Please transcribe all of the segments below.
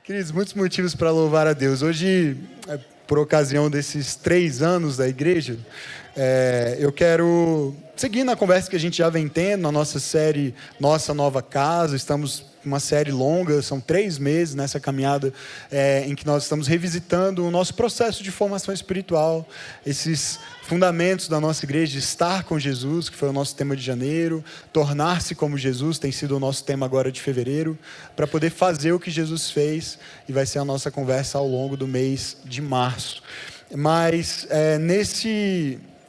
Queridos, muitos motivos para louvar a Deus. Hoje, por ocasião desses 3 anos da igreja, eu quero seguir na conversa que a gente já vem tendo, na nossa série Nossa Nova Casa. Estamos com uma série longa, são 3 meses nessa caminhada em que nós estamos revisitando o nosso processo de formação espiritual, esses fundamentos da nossa igreja, estar com Jesus, que foi o nosso tema de janeiro, tornar-se como Jesus, tem sido o nosso tema agora de fevereiro, para poder fazer o que Jesus fez, e vai ser a nossa conversa ao longo do mês de março. Mas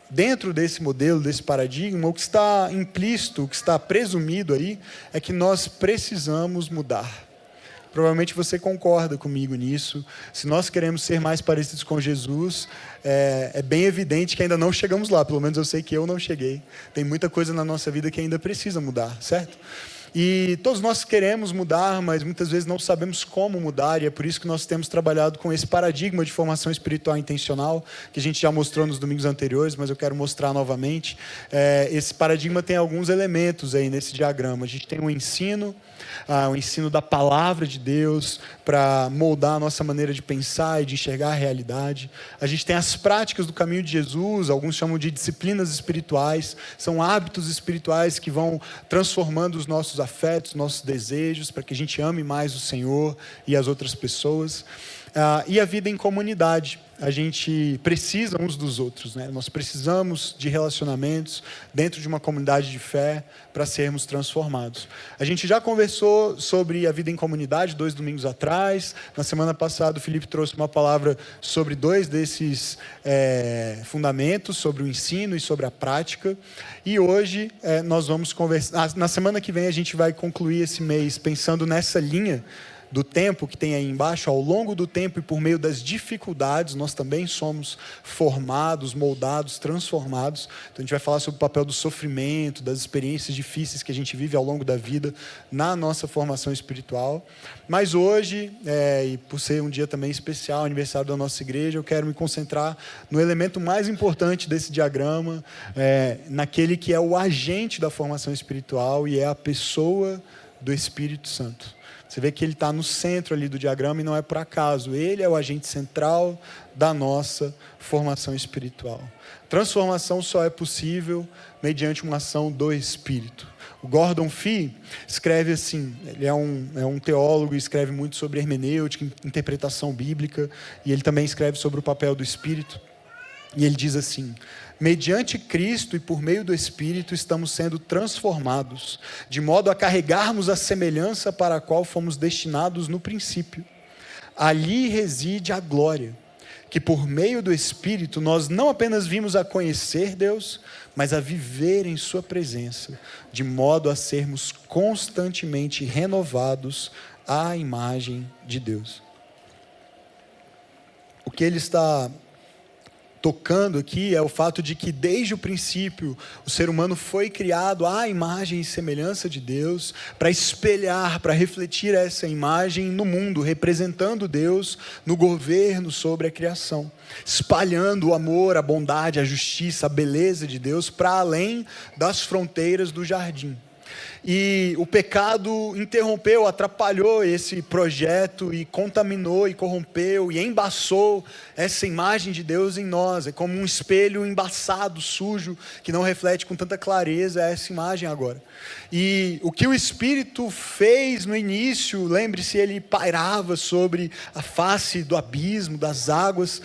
dentro desse modelo, desse paradigma, o que está implícito, o que está presumido aí, é que nós precisamos mudar. Provavelmente você concorda comigo nisso. Se nós queremos ser mais parecidos com Jesus, é bem evidente que ainda não chegamos lá. Pelo menos eu sei que eu não cheguei. Tem muita coisa na nossa vida que ainda precisa mudar, certo? E todos nós queremos mudar, mas muitas vezes não sabemos como mudar, e é por isso que nós temos trabalhado com esse paradigma de formação espiritual intencional, que a gente já mostrou nos domingos anteriores, mas eu quero mostrar novamente. Esse paradigma tem alguns elementos aí nesse diagrama. A gente tem o ensino da palavra de Deus para moldar a nossa maneira de pensar e de enxergar a realidade. A gente tem as práticas do caminho de Jesus, alguns chamam de disciplinas espirituais, são hábitos espirituais que vão transformando os nossos afetos, nossos desejos, para que a gente ame mais o Senhor e as outras pessoas. E a vida em comunidade. A gente precisa uns dos outros, né? Nós precisamos de relacionamentos dentro de uma comunidade de fé para sermos transformados. A gente já conversou sobre a vida em comunidade 2 domingos atrás. Na semana passada o Felipe trouxe uma palavra sobre 2 desses fundamentos, sobre o ensino e sobre a prática. E hoje nós vamos conversar. Na semana que vem a gente vai concluir esse mês pensando nessa linha do tempo que tem aí embaixo. Ao longo do tempo e por meio das dificuldades, nós também somos formados, moldados, transformados. Então a gente vai falar sobre o papel do sofrimento, das experiências difíceis que a gente vive ao longo da vida na nossa formação espiritual. Mas hoje, e por ser um dia também especial, aniversário da nossa igreja, eu quero me concentrar no elemento mais importante desse diagrama, naquele que é o agente da formação espiritual, e é a pessoa do Espírito Santo. Você vê que ele está no centro ali do diagrama e não é por acaso. Ele é o agente central da nossa formação espiritual. Transformação só é possível mediante uma ação do Espírito. O Gordon Fee escreve assim, ele é um teólogo e escreve muito sobre hermenêutica, interpretação bíblica, e ele também escreve sobre o papel do Espírito. E ele diz assim: mediante Cristo e por meio do Espírito estamos sendo transformados, de modo a carregarmos a semelhança para a qual fomos destinados no princípio. Ali reside a glória, que por meio do Espírito nós não apenas vimos a conhecer Deus, mas a viver em sua presença, de modo a sermos constantemente renovados à imagem de Deus. O que ele está tocando aqui é o fato de que desde o princípio o ser humano foi criado à imagem e semelhança de Deus, para espelhar, para refletir essa imagem no mundo, representando Deus no governo sobre a criação, espalhando o amor, a bondade, a justiça, a beleza de Deus para além das fronteiras do jardim. E o pecado interrompeu, atrapalhou esse projeto e contaminou e corrompeu e embaçou essa imagem de Deus em nós. É como um espelho embaçado, sujo, que não reflete com tanta clareza essa imagem agora. E o que o Espírito fez no início, lembre-se, ele pairava sobre a face do abismo, das águas.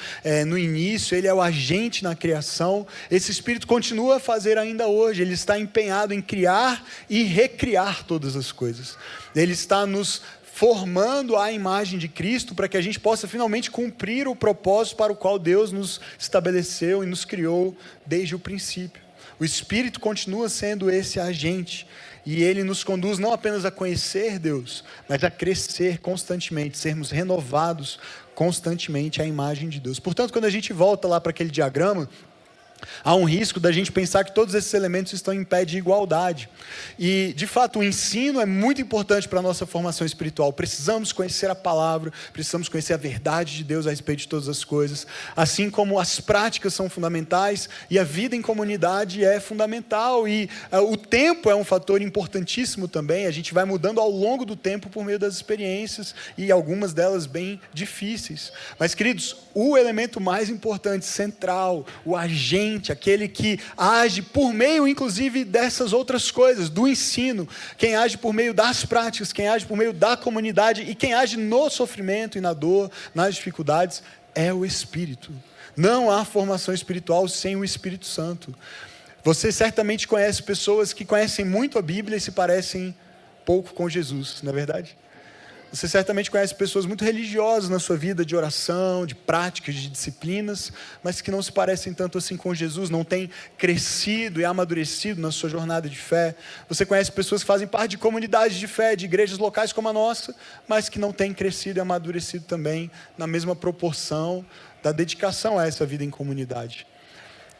No início, ele é o agente na criação. Esse Espírito continua a fazer ainda hoje. Ele está empenhado em criar e recriar todas as coisas. Ele está nos formando à imagem de Cristo para que a gente possa finalmente cumprir o propósito para o qual Deus nos estabeleceu e nos criou desde o princípio. O Espírito continua sendo esse agente, e ele nos conduz não apenas a conhecer Deus, mas a crescer constantemente, sermos renovados constantemente à imagem de Deus. Portanto, quando a gente volta lá para aquele diagrama, Há um risco da gente pensar que todos esses elementos estão em pé de igualdade. E, de fato, o ensino é muito importante para a nossa formação espiritual. Precisamos conhecer a palavra, precisamos conhecer a verdade de Deus a respeito de todas as coisas. Assim como as práticas são fundamentais e a vida em comunidade é fundamental. E o tempo é um fator importantíssimo também. A gente vai mudando ao longo do tempo por meio das experiências e algumas delas bem difíceis. Mas, queridos, o elemento mais importante, central, o agente, aquele que age por meio, inclusive, dessas outras coisas, do ensino, quem age por meio das práticas, quem age por meio da comunidade e quem age no sofrimento e na dor, nas dificuldades, é o Espírito. Não há formação espiritual sem o Espírito Santo. Você certamente conhece pessoas que conhecem muito a Bíblia e se parecem pouco com Jesus, não é verdade? Você certamente conhece pessoas muito religiosas na sua vida de oração, de práticas, de disciplinas, mas que não se parecem tanto assim com Jesus, não têm crescido e amadurecido na sua jornada de fé. Você conhece pessoas que fazem parte de comunidades de fé, de igrejas locais como a nossa, mas que não têm crescido e amadurecido também na mesma proporção da dedicação a essa vida em comunidade.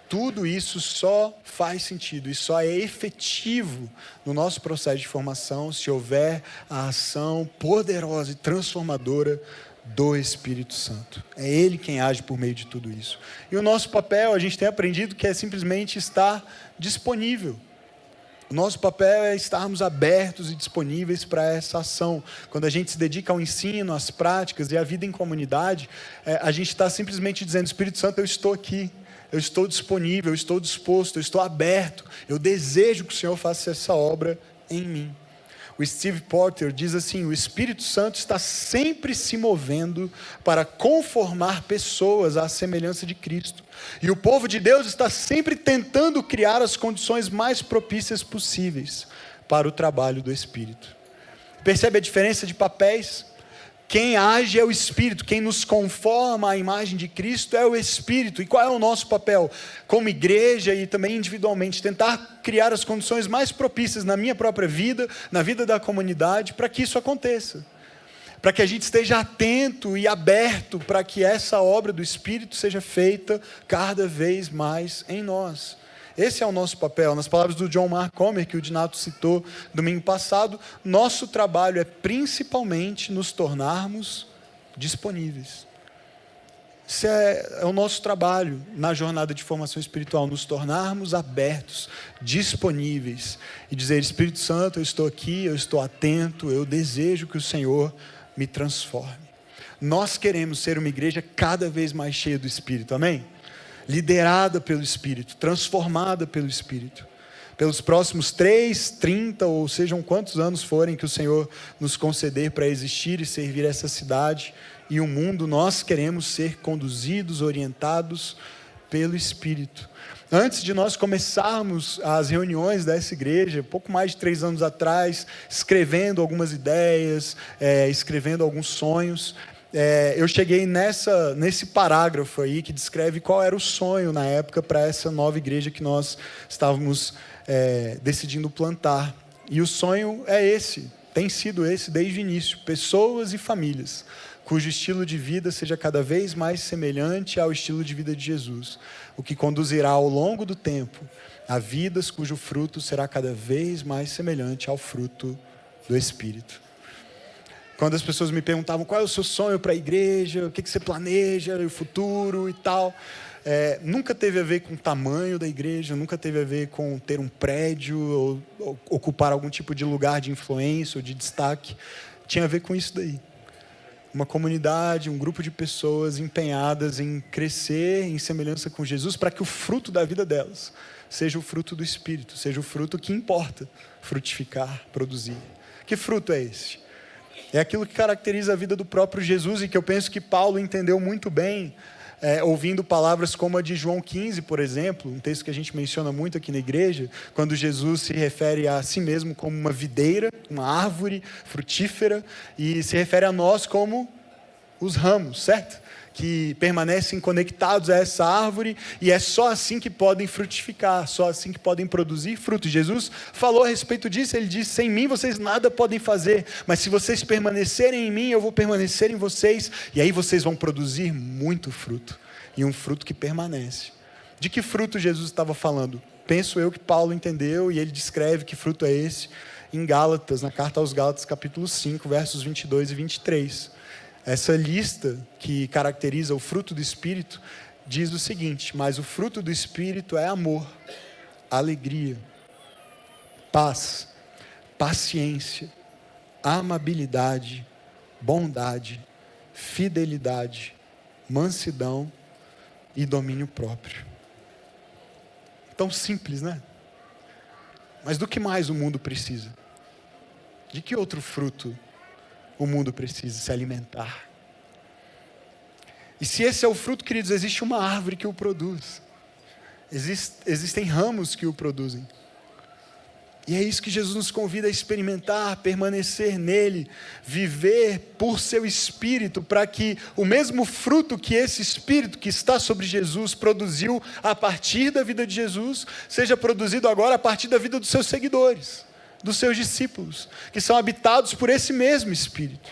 Tudo isso só faz sentido e só é efetivo no nosso processo de formação se houver a ação poderosa e transformadora do Espírito Santo. É Ele quem age por meio de tudo isso. E o nosso papel, a gente tem aprendido que é simplesmente estar disponível. O nosso papel é estarmos abertos e disponíveis para essa ação. Quando a gente se dedica ao ensino, às práticas e à vida em comunidade, a gente está simplesmente dizendo: Espírito Santo, eu estou aqui. Eu estou disponível, eu estou disposto, eu estou aberto. Eu desejo que o Senhor faça essa obra em mim. O Steve Porter diz assim: o Espírito Santo está sempre se movendo para conformar pessoas à semelhança de Cristo. E o povo de Deus está sempre tentando criar as condições mais propícias possíveis para o trabalho do Espírito. Percebe a diferença de papéis? Quem age é o Espírito, quem nos conforma à imagem de Cristo é o Espírito. E qual é o nosso papel? Como igreja e também individualmente, tentar criar as condições mais propícias na minha própria vida, na vida da comunidade, para que isso aconteça. Para que a gente esteja atento e aberto para que essa obra do Espírito seja feita cada vez mais em nós. Esse é o nosso papel. Nas palavras do John Mark Comer, que o Dinato citou domingo passado, nosso trabalho é principalmente nos tornarmos disponíveis. Esse é o nosso trabalho na jornada de formação espiritual, nos tornarmos abertos, disponíveis e dizer: Espírito Santo, eu estou aqui, eu estou atento, eu desejo que o Senhor me transforme. Nós queremos ser uma igreja cada vez mais cheia do Espírito, amém? Liderada pelo Espírito, transformada pelo Espírito. Pelos próximos 3, 30 ou sejam quantos anos forem que o Senhor nos conceder para existir e servir essa cidade e o mundo, nós queremos ser conduzidos, orientados pelo Espírito. Antes de nós começarmos as reuniões dessa igreja, pouco mais de 3 anos atrás, escrevendo algumas ideias, escrevendo alguns sonhos, eu cheguei nesse parágrafo aí que descreve qual era o sonho na época para essa nova igreja que nós estávamos decidindo plantar. E o sonho é esse, tem sido esse desde o início: pessoas e famílias cujo estilo de vida seja cada vez mais semelhante ao estilo de vida de Jesus, o que conduzirá ao longo do tempo a vidas cujo fruto será cada vez mais semelhante ao fruto do Espírito. Quando as pessoas me perguntavam qual é o seu sonho para a igreja, o que você planeja, o futuro e tal, nunca teve a ver com o tamanho da igreja, nunca teve a ver com ter um prédio ou ocupar algum tipo de lugar de influência ou de destaque. Tinha a ver com isso daí. Uma comunidade, um grupo de pessoas empenhadas em crescer em semelhança com Jesus, para que o fruto da vida delas seja o fruto do Espírito, seja o fruto que importa frutificar, produzir. Que fruto é esse? É aquilo que caracteriza a vida do próprio Jesus e que eu penso que Paulo entendeu muito bem, ouvindo palavras como a de João 15, por exemplo, um texto que a gente menciona muito aqui na igreja, quando Jesus se refere a si mesmo como uma videira, uma árvore frutífera, e se refere a nós como os ramos, certo? Que permanecem conectados a essa árvore, e é só assim que podem frutificar, só assim que podem produzir frutos. Jesus falou a respeito disso, ele disse: sem mim vocês nada podem fazer, mas se vocês permanecerem em mim, eu vou permanecer em vocês, e aí vocês vão produzir muito fruto, e um fruto que permanece. De que fruto Jesus estava falando? Penso eu que Paulo entendeu, e ele descreve que fruto é esse em Gálatas, na carta aos Gálatas, capítulo 5, versos 22 e 23. Essa lista que caracteriza o fruto do Espírito diz o seguinte: mas o fruto do Espírito é amor, alegria, paz, paciência, amabilidade, bondade, fidelidade, mansidão e domínio próprio. Tão simples, né? Mas do que mais o mundo precisa? De que outro fruto o mundo precisa se alimentar? E se esse é o fruto, queridos, existe uma árvore que o produz. Existem ramos que o produzem. E é isso que Jesus nos convida a experimentar, permanecer nele, viver por seu Espírito, para que o mesmo fruto que esse Espírito que está sobre Jesus produziu a partir da vida de Jesus, seja produzido agora a partir da vida dos seus seguidores, dos seus discípulos, que são habitados por esse mesmo Espírito.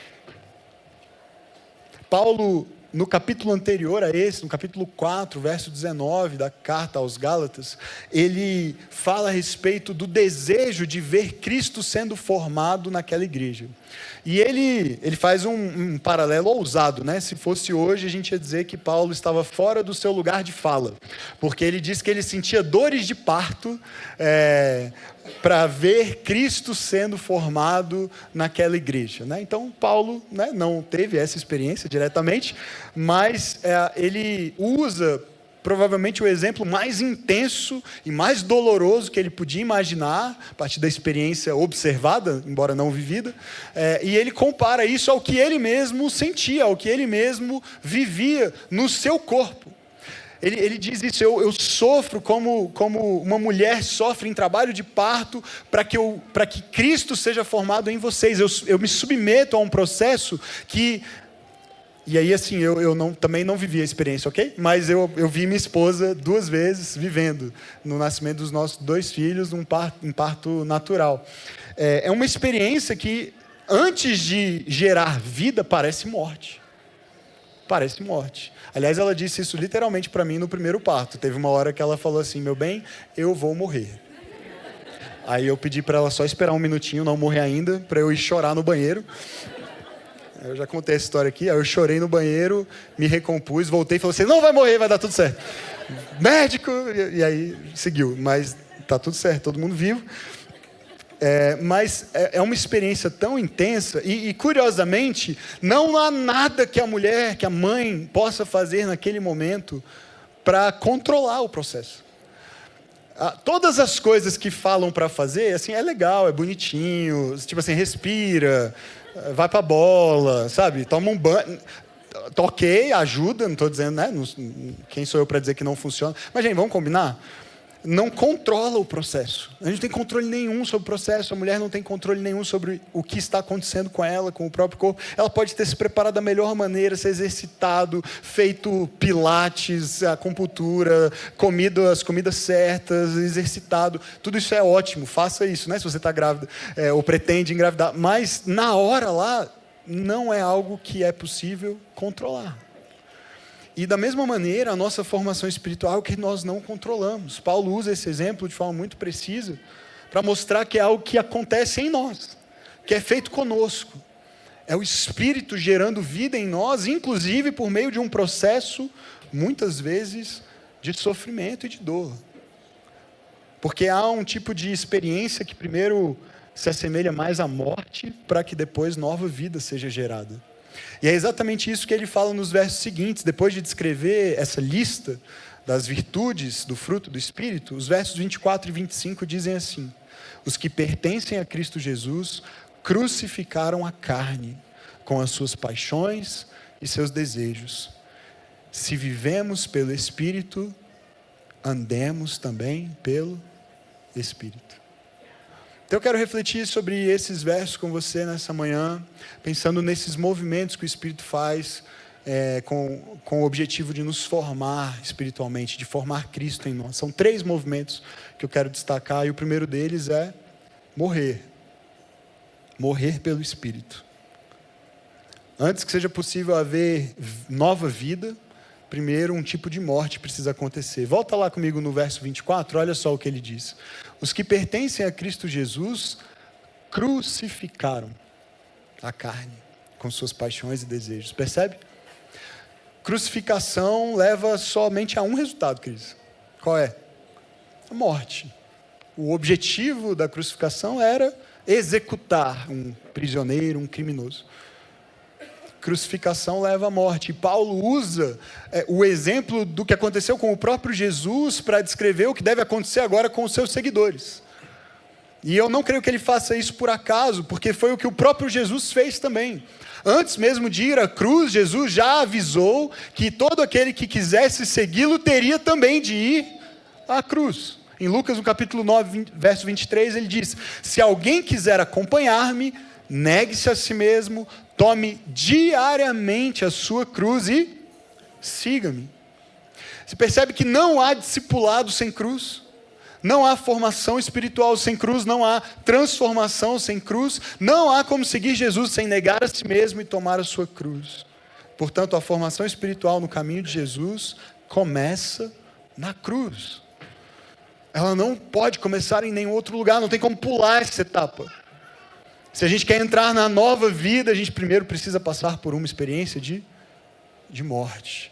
Paulo, no capítulo anterior a esse, no capítulo 4, verso 19 da carta aos Gálatas, ele fala a respeito do desejo de ver Cristo sendo formado naquela igreja. E ele faz um paralelo ousado, né? Se fosse hoje, a gente ia dizer que Paulo estava fora do seu lugar de fala, porque ele diz que ele sentia dores de parto, para ver Cristo sendo formado naquela igreja, né? Então Paulo, né, não teve essa experiência diretamente, mas ele usa provavelmente o exemplo mais intenso e mais doloroso que ele podia imaginar, a partir da experiência observada, embora não vivida, e ele compara isso ao que ele mesmo sentia, ao que ele mesmo vivia no seu corpo. Ele diz isso: eu sofro como uma mulher sofre em trabalho de parto, para que Cristo seja formado em vocês. Eu me submeto a um processo que... E aí, assim, também não vivi a experiência, ok? Mas eu vi minha esposa 2 vezes vivendo no nascimento dos nossos 2 filhos, em parto natural. É uma experiência que, antes de gerar vida, parece morte. Parece morte. Aliás, ela disse isso literalmente para mim no primeiro parto. Teve uma hora que ela falou assim: meu bem, eu vou morrer. Aí eu pedi para ela só esperar um minutinho, não morrer ainda, para eu ir chorar no banheiro. Eu já contei essa história aqui. Aí eu chorei no banheiro, me recompus, voltei e falei assim: não vai morrer, vai dar tudo certo. Médico! E aí seguiu. Mas tá tudo certo, todo mundo vivo. Mas é uma experiência tão intensa e curiosamente, não há nada que a mulher, que a mãe possa fazer naquele momento para controlar o processo. Todas as coisas que falam para fazer, assim, é legal, é bonitinho, tipo assim, respira, vai para a bola, sabe, toma um banho, ok, ajuda, não estou dizendo, né, quem sou eu para dizer que não funciona, mas gente, vamos combinar? Não controla o processo. A gente não tem controle nenhum sobre o processo. A mulher não tem controle nenhum sobre o que está acontecendo com ela, com o próprio corpo. Ela pode ter se preparado da melhor maneira, se exercitado, feito pilates, acupuntura, comido as comidas certas, exercitado. Tudo isso é ótimo. Faça isso, né? Se você está grávida ou pretende engravidar. Mas na hora lá, não é algo que é possível controlar. E da mesma maneira, a nossa formação espiritual é algo que nós não controlamos. Paulo usa esse exemplo de forma muito precisa para mostrar que é algo que acontece em nós, que é feito conosco. É o Espírito gerando vida em nós, inclusive por meio de um processo, muitas vezes, de sofrimento e de dor. Porque há um tipo de experiência que primeiro se assemelha mais à morte, para que depois nova vida seja gerada. E é exatamente isso que ele fala nos versos seguintes. Depois de descrever essa lista das virtudes do fruto do Espírito, os versos 24 e 25 dizem assim: os que pertencem a Cristo Jesus crucificaram a carne com as suas paixões e seus desejos. Se vivemos pelo Espírito, andemos também pelo Espírito. Então eu quero refletir sobre esses versos com você nessa manhã, pensando nesses movimentos que o Espírito faz com o objetivo de nos formar espiritualmente, de formar Cristo em nós. São 3 movimentos que eu quero destacar, e o primeiro deles é morrer. Morrer pelo Espírito. Antes que seja possível haver nova vida, primeiro um tipo de morte precisa acontecer. Volta lá comigo no verso 24, olha só o que ele diz. Os que pertencem a Cristo Jesus crucificaram a carne com suas paixões e desejos. Percebe? Crucificação leva somente a um resultado, queridos. Qual é? A morte. O objetivo da crucificação era executar um prisioneiro, um criminoso. Crucificação leva à morte. E Paulo usa o exemplo do que aconteceu com o próprio Jesus para descrever o que deve acontecer agora com os seus seguidores. E eu não creio que ele faça isso por acaso, porque foi o que o próprio Jesus fez também. Antes mesmo de ir à cruz, Jesus já avisou que todo aquele que quisesse segui-lo teria também de ir à cruz. Em Lucas, no capítulo 9, verso 23, ele diz: se alguém quiser acompanhar-me, negue-se a si mesmo, tome diariamente a sua cruz e siga-me. Você percebe que não há discipulado sem cruz? Não há formação espiritual sem cruz, não há transformação sem cruz, não há como seguir Jesus sem negar a si mesmo e tomar a sua cruz. Portanto, a formação espiritual no caminho de Jesus começa na cruz. Ela não pode começar em nenhum outro lugar, não tem como pular essa etapa. Se a gente quer entrar na nova vida, a gente primeiro precisa passar por uma experiência de morte.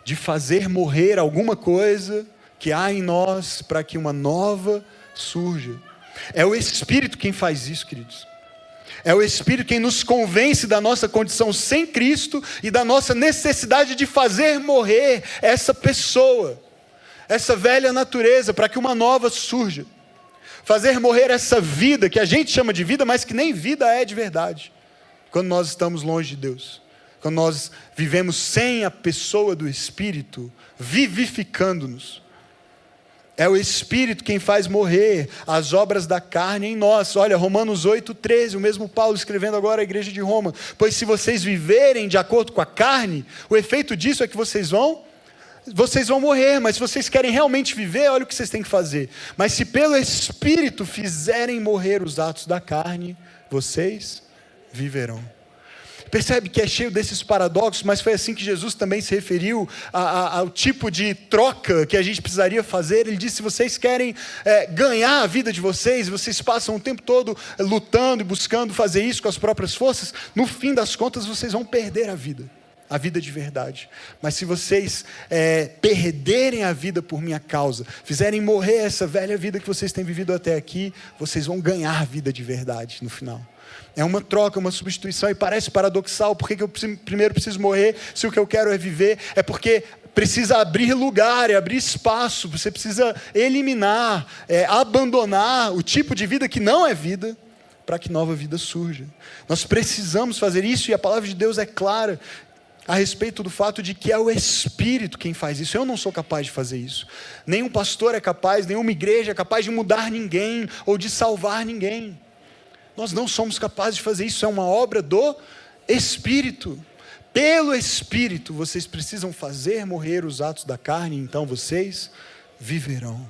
De fazer morrer alguma coisa que há em nós para que uma nova surja. É o Espírito quem faz isso, queridos. É o Espírito quem nos convence da nossa condição sem Cristo e da nossa necessidade de fazer morrer essa pessoa, essa velha natureza, para que uma nova surja. Fazer morrer essa vida que a gente chama de vida, mas que nem vida é de verdade, quando nós estamos longe de Deus. Quando nós vivemos sem a pessoa do Espírito, vivificando-nos. É o Espírito quem faz morrer as obras da carne em nós. Olha, Romanos 8,13, o mesmo Paulo escrevendo agora à igreja de Roma. Pois se vocês viverem de acordo com a carne, o efeito disso é que vocês vão morrer. Mas se vocês querem realmente viver, olha o que vocês têm que fazer. Mas se pelo Espírito fizerem morrer os atos da carne, vocês viverão. Percebe que é cheio desses paradoxos, mas foi assim que Jesus também se referiu ao tipo de troca que a gente precisaria fazer. Ele disse: se vocês querem ganhar a vida de vocês, vocês passam o tempo todo lutando e buscando fazer isso com as próprias forças, no fim das contas vocês vão perder a vida de verdade. Mas se vocês perderem a vida por minha causa, fizerem morrer essa velha vida que vocês têm vivido até aqui, vocês vão ganhar a vida de verdade no final. É uma troca, uma substituição, e parece paradoxal. Por que eu primeiro preciso morrer se o que eu quero é viver? É porque precisa abrir lugar, abrir espaço, você precisa eliminar, abandonar o tipo de vida que não é vida, para que nova vida surja. Nós precisamos fazer isso, e a palavra de Deus é clara a respeito do fato de que é o Espírito quem faz isso. Eu não sou capaz de fazer isso. Nenhum pastor é capaz, nenhuma igreja é capaz de mudar ninguém, ou de salvar ninguém. Nós não somos capazes de fazer isso, é uma obra do Espírito. Pelo Espírito, vocês precisam fazer morrer os atos da carne, então vocês viverão.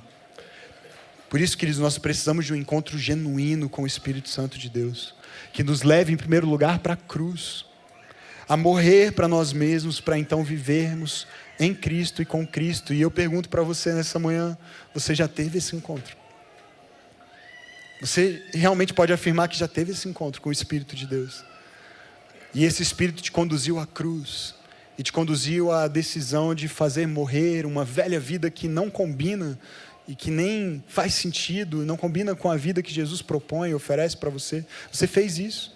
Por isso, queridos, nós precisamos de um encontro genuíno com o Espírito Santo de Deus, que nos leve em primeiro lugar para a cruz, a morrer para nós mesmos, para então vivermos em Cristo e com Cristo. E eu pergunto para você nessa manhã: você já teve esse encontro? Você realmente pode afirmar que já teve esse encontro com o Espírito de Deus? E esse Espírito te conduziu à cruz, e te conduziu à decisão de fazer morrer uma velha vida que não combina, e que nem faz sentido, não combina com a vida que Jesus propõe e oferece para você. Você fez isso,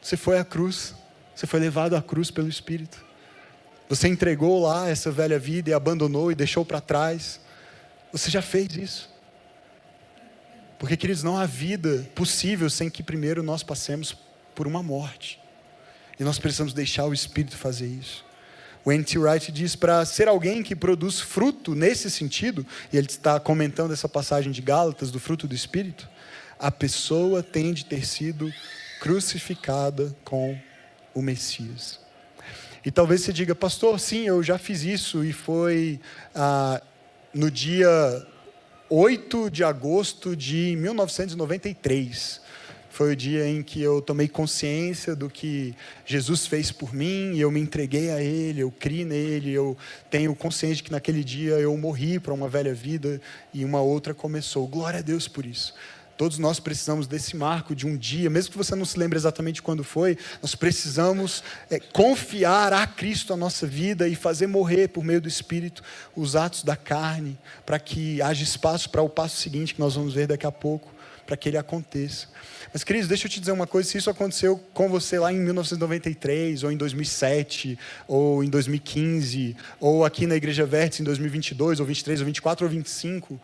você foi à cruz, você foi levado à cruz pelo Espírito. Você entregou lá essa velha vida e abandonou e deixou para trás. Você já fez isso. Porque, queridos, não há vida possível sem que primeiro nós passemos por uma morte. E nós precisamos deixar o Espírito fazer isso. O N.T. Wright diz: para ser alguém que produz fruto nesse sentido, e ele está comentando essa passagem de Gálatas, do fruto do Espírito, a pessoa tem de ter sido crucificada com o Messias. E talvez você diga: pastor, sim, eu já fiz isso, e foi no dia 8 de agosto de 1993. Foi o dia em que eu tomei consciência do que Jesus fez por mim e eu me entreguei a Ele, eu criei nele, eu tenho consciência de que naquele dia eu morri para uma velha vida e uma outra começou. Glória a Deus por isso. Todos nós precisamos desse marco de um dia, mesmo que você não se lembre exatamente quando foi, nós precisamos confiar a Cristo a nossa vida e fazer morrer por meio do Espírito os atos da carne, para que haja espaço para o passo seguinte que nós vamos ver daqui a pouco, para que ele aconteça. Mas, queridos, deixa eu te dizer uma coisa, se isso aconteceu com você lá em 1993, ou em 2007, ou em 2015, ou aqui na Igreja Vértice em 2022, ou 23, ou 24, ou 25,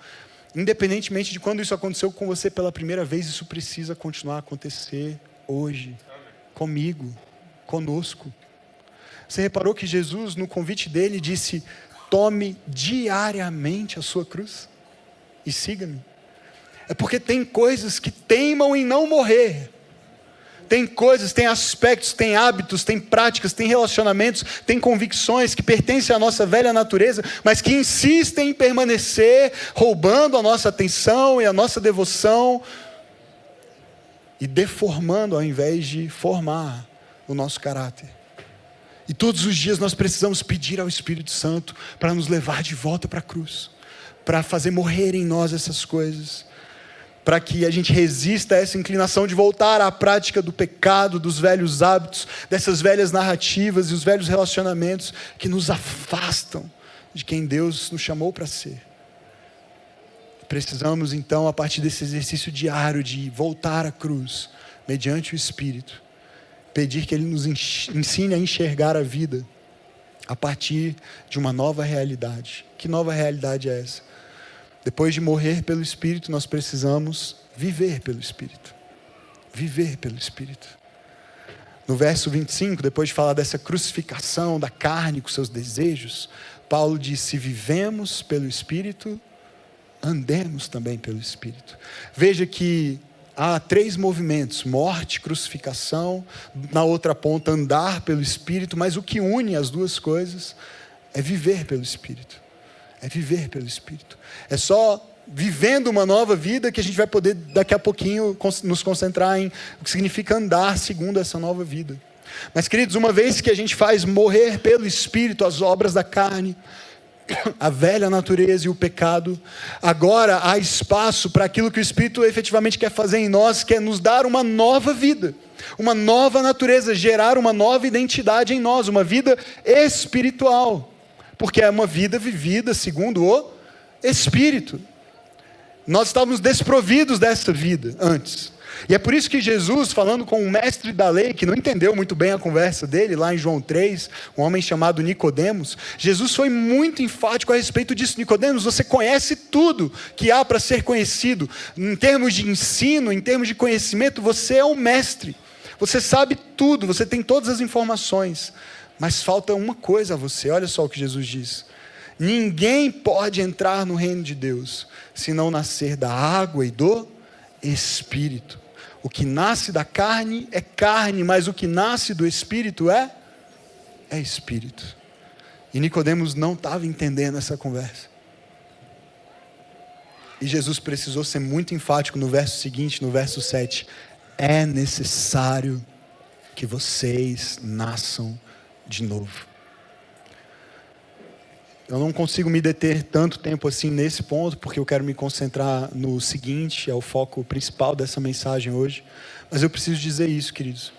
independentemente de quando isso aconteceu com você pela primeira vez, isso precisa continuar a acontecer hoje, comigo, conosco. Você reparou que Jesus, no convite dele, disse: tome diariamente a sua cruz e siga-me. É porque tem coisas que teimam em não morrer. Tem coisas, tem aspectos, tem hábitos, tem práticas, tem relacionamentos, tem convicções que pertencem à nossa velha natureza, mas que insistem em permanecer, roubando a nossa atenção e a nossa devoção e deformando ao invés de formar o nosso caráter. E todos os dias nós precisamos pedir ao Espírito Santo para nos levar de volta para a cruz, para fazer morrer em nós essas coisas, para que a gente resista a essa inclinação de voltar à prática do pecado, dos velhos hábitos, dessas velhas narrativas e os velhos relacionamentos que nos afastam de quem Deus nos chamou para ser. Precisamos então, a partir desse exercício diário de voltar à cruz, mediante o Espírito, pedir que Ele nos ensine a enxergar a vida a partir de uma nova realidade. Que nova realidade é essa? Depois de morrer pelo Espírito, nós precisamos viver pelo Espírito. Viver pelo Espírito. No verso 25, depois de falar dessa crucificação da carne com seus desejos, Paulo diz: se vivemos pelo Espírito, andemos também pelo Espírito. Veja que há 3 movimentos: morte, crucificação, na outra ponta andar pelo Espírito, mas o que une as duas coisas é viver pelo Espírito. É viver pelo Espírito. É só vivendo uma nova vida que a gente vai poder daqui a pouquinho nos concentrar em o que significa andar segundo essa nova vida. Mas, queridos, uma vez que a gente faz morrer pelo Espírito as obras da carne, a velha natureza e o pecado, agora há espaço para aquilo que o Espírito efetivamente quer fazer em nós, que é nos dar uma nova vida, uma nova natureza, gerar uma nova identidade em nós, uma vida espiritual. Porque é uma vida vivida segundo o Espírito. Nós estávamos desprovidos dessa vida antes. E é por isso que Jesus, falando com um mestre da lei, que não entendeu muito bem a conversa dele, lá em João 3, um homem chamado Nicodemos, Jesus foi muito enfático a respeito disso. Nicodemos, você conhece tudo que há para ser conhecido. Em termos de ensino, em termos de conhecimento, você é um mestre. Você sabe tudo, você tem todas as informações. Mas falta uma coisa a você, olha só o que Jesus diz: ninguém pode entrar no reino de Deus, se não nascer da água e do Espírito. O que nasce da carne é carne, mas o que nasce do Espírito é Espírito. E Nicodemos não estava entendendo essa conversa. E Jesus precisou ser muito enfático no verso seguinte, no verso 7. É necessário que vocês nasçam de novo. Eu não consigo me deter tanto tempo assim nesse ponto, porque eu quero me concentrar no seguinte, é o foco principal dessa mensagem hoje. Mas eu preciso dizer isso, queridos.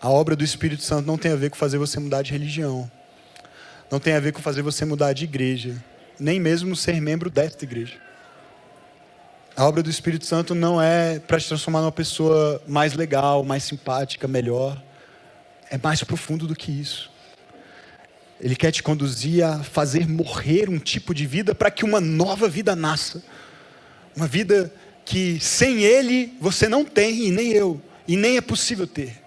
A obra do Espírito Santo não tem a ver com fazer você mudar de religião. Não tem a ver com fazer você mudar de igreja. Nem mesmo ser membro desta igreja. A obra do Espírito Santo não é para te transformar numa pessoa mais legal, mais simpática, melhor. É mais profundo do que isso. Ele quer te conduzir a fazer morrer um tipo de vida para que uma nova vida nasça. Uma vida que sem Ele você não tem, e nem eu, e nem é possível ter.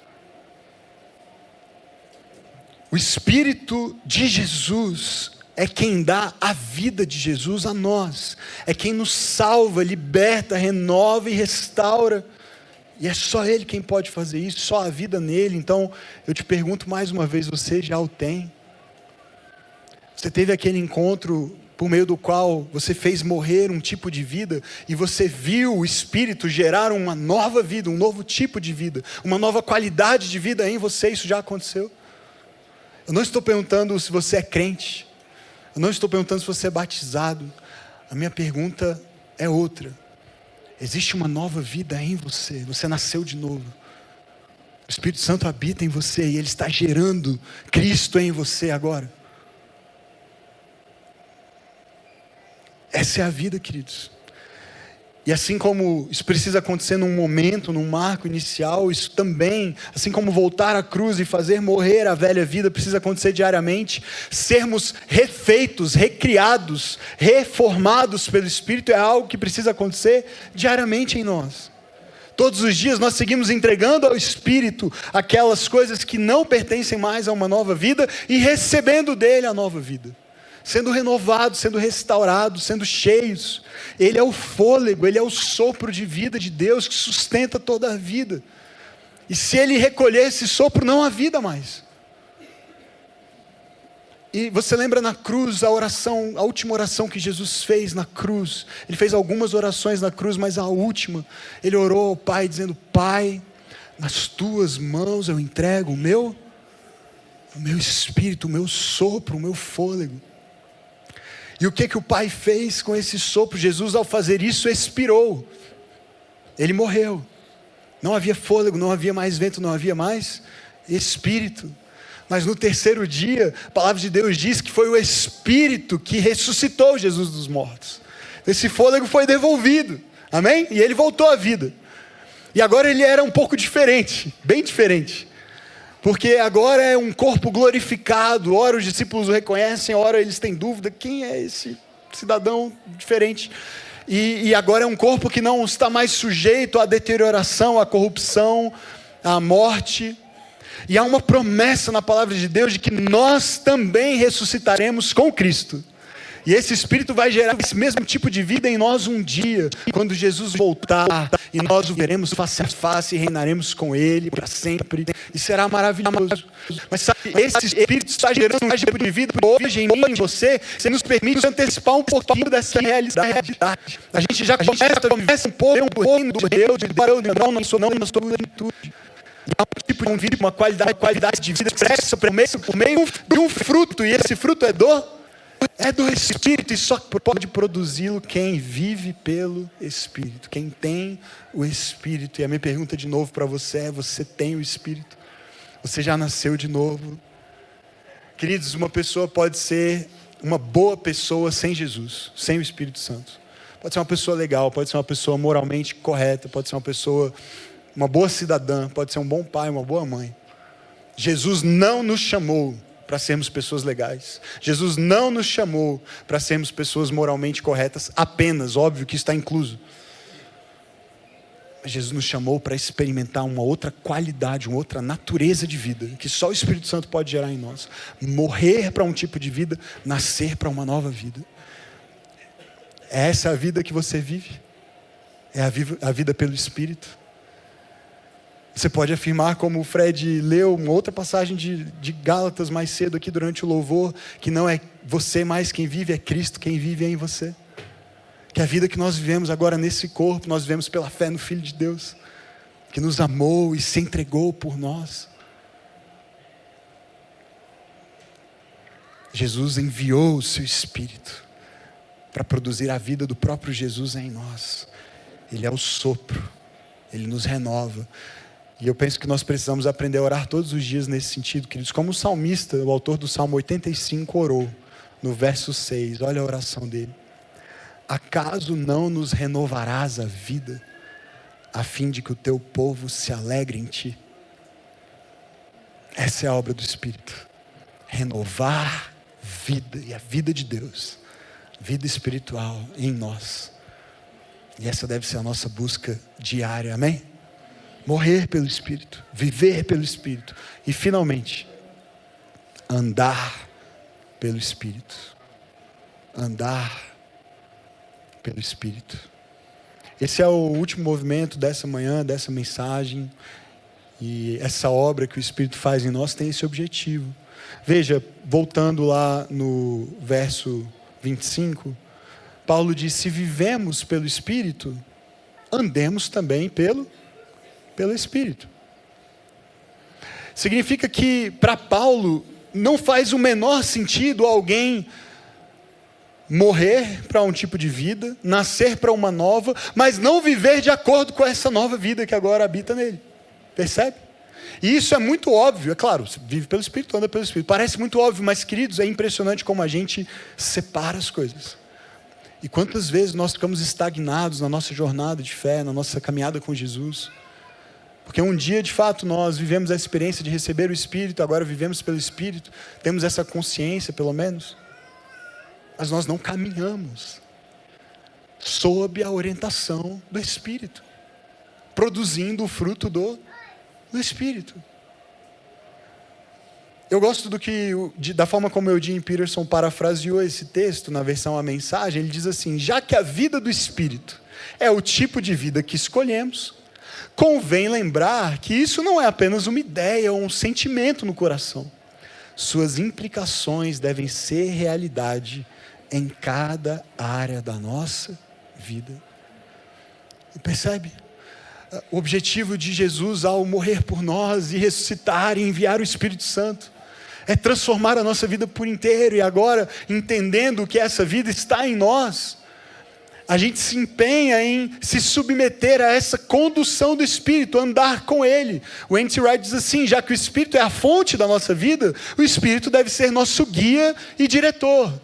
O Espírito de Jesus é quem dá a vida de Jesus a nós. É quem nos salva, liberta, renova e restaura. E é só Ele quem pode fazer isso, só a vida nele. Então, eu te pergunto mais uma vez, você já o tem? Você teve aquele encontro por meio do qual você fez morrer um tipo de vida e você viu o Espírito gerar uma nova vida, um novo tipo de vida, uma nova qualidade de vida em você. Isso já aconteceu. Eu não estou perguntando se você é crente, eu não estou perguntando se você é batizado. A minha pergunta é outra. Existe uma nova vida em você, você nasceu de novo. O Espírito Santo habita em você e Ele está gerando Cristo em você agora. Essa é a vida, queridos. E assim como isso precisa acontecer num momento, num marco inicial, isso também, assim como voltar à cruz e fazer morrer a velha vida, precisa acontecer diariamente. Sermos refeitos, recriados, reformados pelo Espírito é algo que precisa acontecer diariamente em nós. Todos os dias nós seguimos entregando ao Espírito aquelas coisas que não pertencem mais a uma nova vida e recebendo dele a nova vida. Sendo renovados, sendo restaurados, sendo cheios. Ele é o fôlego, Ele é o sopro de vida de Deus que sustenta toda a vida. E se Ele recolher esse sopro, não há vida mais. E você lembra na cruz a oração, a última oração que Jesus fez na cruz. Ele fez algumas orações na cruz, mas a última, Ele orou ao Pai dizendo: Pai, nas Tuas mãos eu entrego o meu espírito, o meu sopro, o meu fôlego. E o que o Pai fez com esse sopro? Jesus, ao fazer isso, expirou. Ele morreu. Não havia fôlego, não havia mais vento, não havia mais espírito. Mas no terceiro dia, a palavra de Deus diz que foi o Espírito que ressuscitou Jesus dos mortos. Esse fôlego foi devolvido, amém? E ele voltou à vida. E agora ele era um pouco diferente, bem diferente. Porque agora é um corpo glorificado. Ora os discípulos o reconhecem, ora eles têm dúvida, quem é esse cidadão diferente? E agora é um corpo que não está mais sujeito à deterioração, à corrupção, à morte. E há uma promessa na palavra de Deus de que nós também ressuscitaremos com Cristo. E esse Espírito vai gerar esse mesmo tipo de vida em nós um dia, quando Jesus voltar, e nós o veremos face a face e reinaremos com Ele para sempre, e será maravilhoso. Mas sabe, esse Espírito está gerando um tipo de vida hoje em mim e em você, que nos permite antecipar um pouquinho dessa realidade. A gente já começa um pouco do reino de Deus, de não sou plenitude. E há um tipo de vida, uma qualidade de vida expressa por meio de um fruto, e esse fruto é do Espírito, e só pode produzi-lo quem vive pelo Espírito, quem tem o Espírito. E a minha pergunta de novo para você é: você tem o Espírito? Você já nasceu de novo? Queridos, uma pessoa pode ser uma boa pessoa sem Jesus, sem o Espírito Santo. Pode ser uma pessoa legal, pode ser uma pessoa moralmente correta, pode ser uma boa cidadã, pode ser um bom pai, uma boa mãe. Jesus não nos chamou para sermos pessoas legais. Jesus não nos chamou para sermos pessoas moralmente corretas apenas, óbvio que está incluso. Mas Jesus nos chamou para experimentar uma outra qualidade, uma outra natureza de vida, que só o Espírito Santo pode gerar em nós. Morrer para um tipo de vida, nascer para uma nova vida. É essa a vida que você vive? É a vida pelo Espírito? Você pode afirmar, como o Fred leu uma outra passagem de Gálatas mais cedo aqui durante o louvor, que não é você mais quem vive, é Cristo quem vive em você. Que a vida que nós vivemos agora nesse corpo, nós vivemos pela fé no Filho de Deus, que nos amou e se entregou por nós. Jesus enviou o seu Espírito para produzir a vida do próprio Jesus em nós. Ele é o sopro, Ele nos renova. E eu penso que nós precisamos aprender a orar todos os dias nesse sentido, queridos. Como o salmista, o autor do Salmo 85 orou, no verso 6, olha a oração dele. Acaso não nos renovarás a vida, a fim de que o teu povo se alegre em ti? Essa é a obra do Espírito. Renovar vida, e a vida de Deus, vida espiritual em nós. E essa deve ser a nossa busca diária, amém? Morrer pelo Espírito, viver pelo Espírito e finalmente andar pelo Espírito. Andar pelo Espírito. Esse é o último movimento dessa manhã, dessa mensagem. E essa obra que o Espírito faz em nós tem esse objetivo. Veja, voltando lá no verso 25, Paulo diz: se vivemos pelo Espírito, andemos também pelo Espírito. Significa que, para Paulo, não faz o menor sentido alguém morrer para um tipo de vida, nascer para uma nova, mas não viver de acordo com essa nova vida que agora habita nele. Percebe? E isso é muito óbvio, é claro, você vive pelo Espírito, anda pelo Espírito. Parece muito óbvio, mas, queridos, é impressionante como a gente separa as coisas. E quantas vezes nós ficamos estagnados na nossa jornada de fé, na nossa caminhada com Jesus. Porque um dia, de fato, nós vivemos a experiência de receber o Espírito, agora vivemos pelo Espírito, temos essa consciência, pelo menos. Mas nós não caminhamos sob a orientação do Espírito, produzindo o fruto do Espírito. Eu gosto da forma como Eugene Peterson parafraseou esse texto na versão A Mensagem. Ele diz assim: já que a vida do Espírito é o tipo de vida que escolhemos, convém lembrar que isso não é apenas uma ideia ou um sentimento no coração. Suas implicações devem ser realidade em cada área da nossa vida. E percebe? O objetivo de Jesus ao morrer por nós e ressuscitar e enviar o Espírito Santo é transformar a nossa vida por inteiro. E agora, entendendo que essa vida está em nós, a gente se empenha em se submeter a essa condução do Espírito, andar com Ele. O N.T. Wright diz assim: já que o Espírito é a fonte da nossa vida, o Espírito deve ser nosso guia e diretor.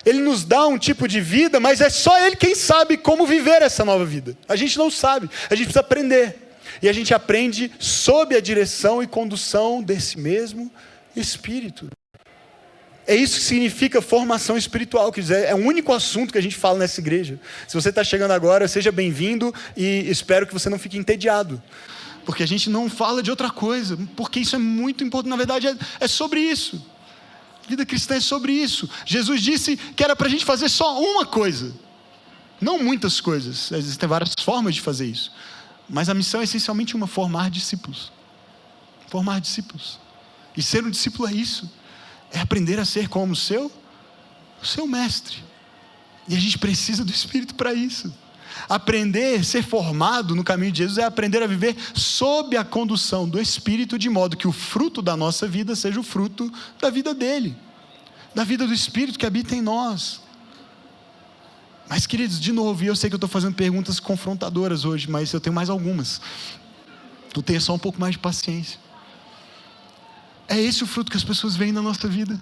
Ele nos dá um tipo de vida, mas é só Ele quem sabe como viver essa nova vida. A gente não sabe, a gente precisa aprender. E a gente aprende sob a direção e condução desse mesmo Espírito. É isso que significa formação espiritual, quer dizer, é o único assunto que a gente fala nessa igreja. Se você está chegando agora, seja bem-vindo e espero que você não fique entediado. Porque a gente não fala de outra coisa, porque isso é muito importante, na verdade é sobre isso. Vida cristã é sobre isso. Jesus disse que era para a gente fazer só uma coisa, não muitas coisas. Existem várias formas de fazer isso, mas a missão é essencialmente uma: formar discípulos. Formar discípulos. E ser um discípulo é isso, é aprender a ser como o seu mestre. E a gente precisa do Espírito para isso. Aprender, ser formado no caminho de Jesus é aprender a viver sob a condução do Espírito, de modo que o fruto da nossa vida seja o fruto da vida dele, da vida do Espírito que habita em nós. Mas, queridos, de novo, e eu sei que eu estou fazendo perguntas confrontadoras hoje, mas eu tenho mais algumas. Então tenha só um pouco mais de paciência. É esse o fruto que as pessoas veem na nossa vida.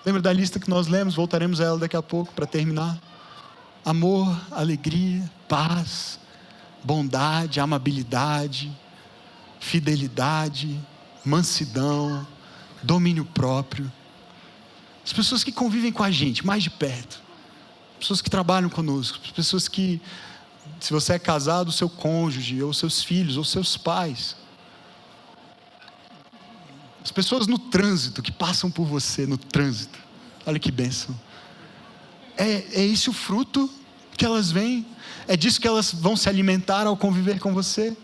Lembra da lista que nós lemos? Voltaremos a ela daqui a pouco para terminar. Amor, alegria, paz, bondade, amabilidade, fidelidade, mansidão, domínio próprio. As pessoas que convivem com a gente mais de perto, pessoas que trabalham conosco, pessoas que, se você é casado, seu cônjuge, ou seus filhos, ou seus pais. As pessoas no trânsito, que passam por você no trânsito. Olha que bênção. É esse o fruto que elas veem? É disso que elas vão se alimentar ao conviver com você?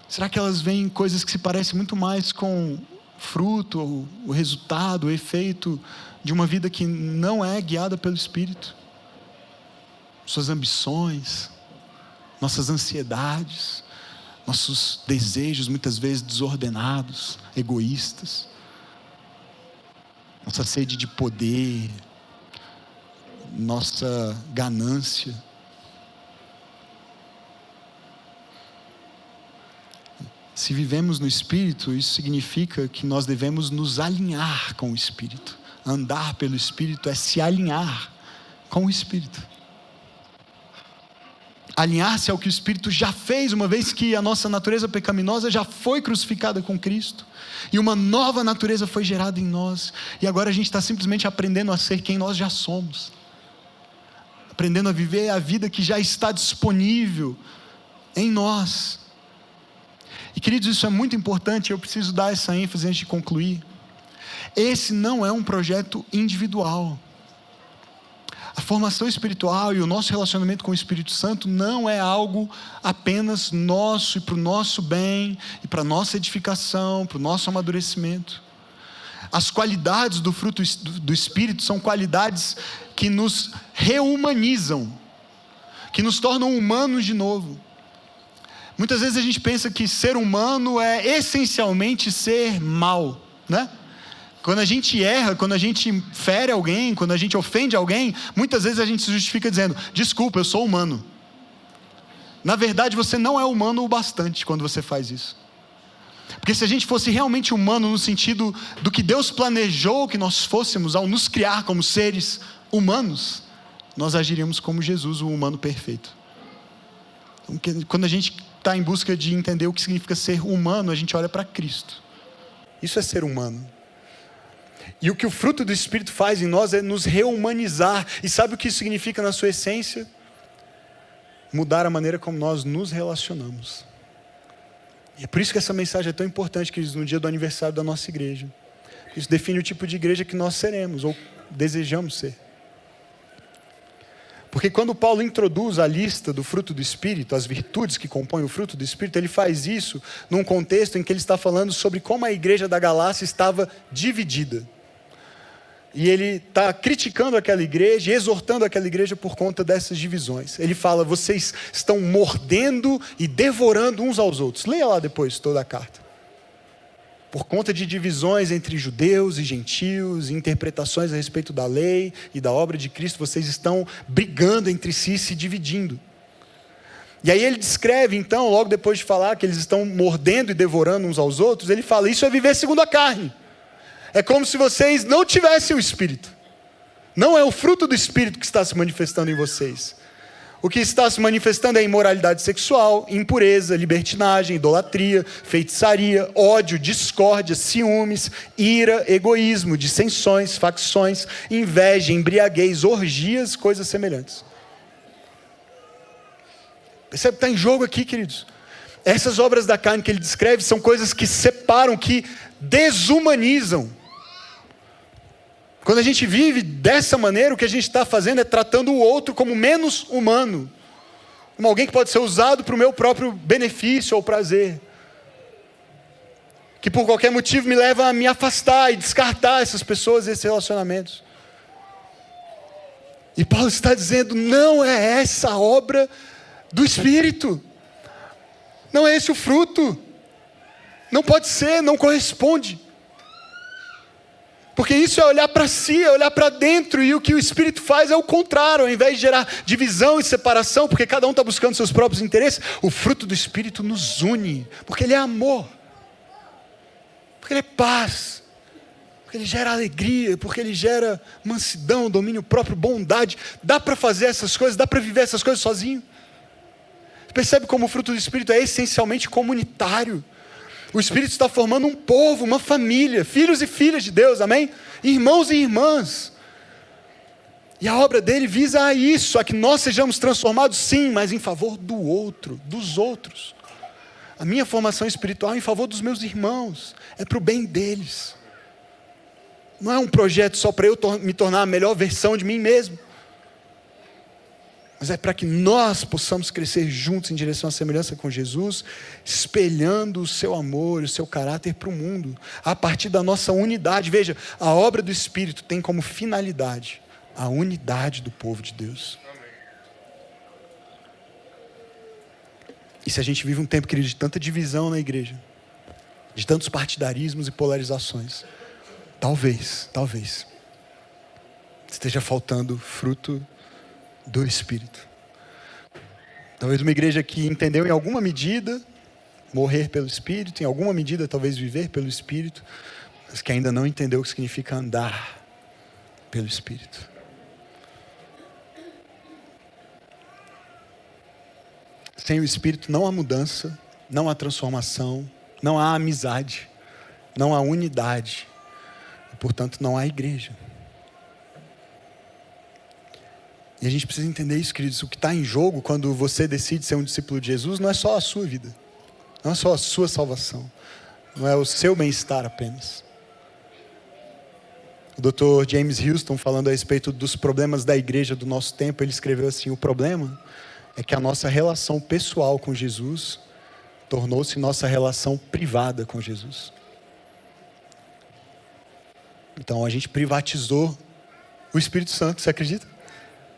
Será que elas veem coisas que se parecem muito mais com fruto, ou o resultado, o efeito de uma vida que não é guiada pelo Espírito? Suas ambições, nossas ansiedades, nossos desejos muitas vezes desordenados, egoístas, nossa sede de poder, nossa ganância. Se vivemos no Espírito, isso significa que nós devemos nos alinhar com o Espírito. Andar pelo Espírito é se alinhar com o Espírito. Alinhar-se ao que o Espírito já fez, uma vez que a nossa natureza pecaminosa já foi crucificada com Cristo, e uma nova natureza foi gerada em nós, e agora a gente está simplesmente aprendendo a ser quem nós já somos, aprendendo a viver a vida que já está disponível em nós. E, queridos, isso é muito importante, eu preciso dar essa ênfase antes de concluir. Esse não é um projeto individual. A formação espiritual e o nosso relacionamento com o Espírito Santo não é algo apenas nosso e para o nosso bem e para a nossa edificação, para o nosso amadurecimento. As qualidades do fruto do Espírito são qualidades que nos reumanizam, que nos tornam humanos de novo. Muitas vezes a gente pensa que ser humano é essencialmente ser mal, né? Quando a gente erra, quando a gente fere alguém, quando a gente ofende alguém, muitas vezes a gente se justifica dizendo: desculpa, eu sou humano. Na verdade, você não é humano o bastante quando você faz isso. Porque se a gente fosse realmente humano no sentido do que Deus planejou que nós fôssemos ao nos criar como seres humanos, nós agiríamos como Jesus, o humano perfeito. Então, quando a gente está em busca de entender o que significa ser humano, a gente olha para Cristo. Isso é ser humano. E o que o fruto do Espírito faz em nós é nos rehumanizar. E sabe o que isso significa na sua essência? Mudar a maneira como nós nos relacionamos. E é por isso que essa mensagem é tão importante, queridos, no dia do aniversário da nossa igreja. Isso define o tipo de igreja que nós seremos, ou desejamos ser. Porque quando Paulo introduz a lista do fruto do Espírito, as virtudes que compõem o fruto do Espírito, ele faz isso num contexto em que ele está falando sobre como a igreja da Galácia estava dividida. E ele está criticando aquela igreja, exortando aquela igreja por conta dessas divisões. Ele fala: vocês estão mordendo e devorando uns aos outros. Leia lá depois toda a carta. Por conta de divisões entre judeus e gentios, interpretações a respeito da lei e da obra de Cristo, vocês estão brigando entre si, se dividindo. E aí ele descreve então, logo depois de falar que eles estão mordendo e devorando uns aos outros, ele fala: isso é viver segundo a carne. É como se vocês não tivessem o Espírito. Não é o fruto do Espírito que está se manifestando em vocês. O que está se manifestando é imoralidade sexual, impureza, libertinagem, idolatria, feitiçaria, ódio, discórdia, ciúmes, ira, egoísmo, dissensões, facções, inveja, embriaguez, orgias, coisas semelhantes. Percebe que está em jogo aqui, queridos? Essas obras da carne que ele descreve são coisas que separam, que desumanizam. Quando a gente vive dessa maneira, o que a gente está fazendo é tratando o outro como menos humano, como alguém que pode ser usado para o meu próprio benefício ou prazer, que por qualquer motivo me leva a me afastar e descartar essas pessoas e esses relacionamentos. E Paulo está dizendo: não é essa a obra do Espírito, não é esse o fruto, não pode ser, não corresponde. Porque isso é olhar para si, é olhar para dentro, e o que o Espírito faz é o contrário. Ao invés de gerar divisão e separação, porque cada um está buscando seus próprios interesses, o fruto do Espírito nos une, porque ele é amor, porque ele é paz, porque ele gera alegria, porque ele gera mansidão, domínio próprio, bondade. Dá para fazer essas coisas, dá para viver essas coisas sozinho. Percebe como o fruto do Espírito é essencialmente comunitário. O Espírito está formando um povo, uma família, filhos e filhas de Deus, amém? Irmãos e irmãs. E a obra dele visa a isso, a que nós sejamos transformados, sim, mas em favor do outro, dos outros. A minha formação espiritual é em favor dos meus irmãos, é para o bem deles. Não é um projeto só para eu me tornar a melhor versão de mim mesmo, mas é para que nós possamos crescer juntos em direção à semelhança com Jesus, espelhando o seu amor, o seu caráter para o mundo, a partir da nossa unidade. Veja, a obra do Espírito tem como finalidade a unidade do povo de Deus. E se a gente vive um tempo, querido, de tanta divisão na igreja, de tantos partidarismos e polarizações, talvez esteja faltando fruto do Espírito. Talvez uma igreja que entendeu em alguma medida morrer pelo Espírito, em alguma medida talvez viver pelo Espírito, mas que ainda não entendeu o que significa andar pelo Espírito. Sem o Espírito não há mudança, não há transformação, não há amizade, não há unidade, e portanto não há igreja. E a gente precisa entender isso, queridos. O que está em jogo quando você decide ser um discípulo de Jesus não é só a sua vida, não é só a sua salvação, não é o seu bem-estar apenas. O Dr. James Houston, falando a respeito dos problemas da igreja do nosso tempo, ele escreveu assim: o problema é que a nossa relação pessoal com Jesus tornou-se nossa relação privada com Jesus. Então a gente privatizou o Espírito Santo, você acredita?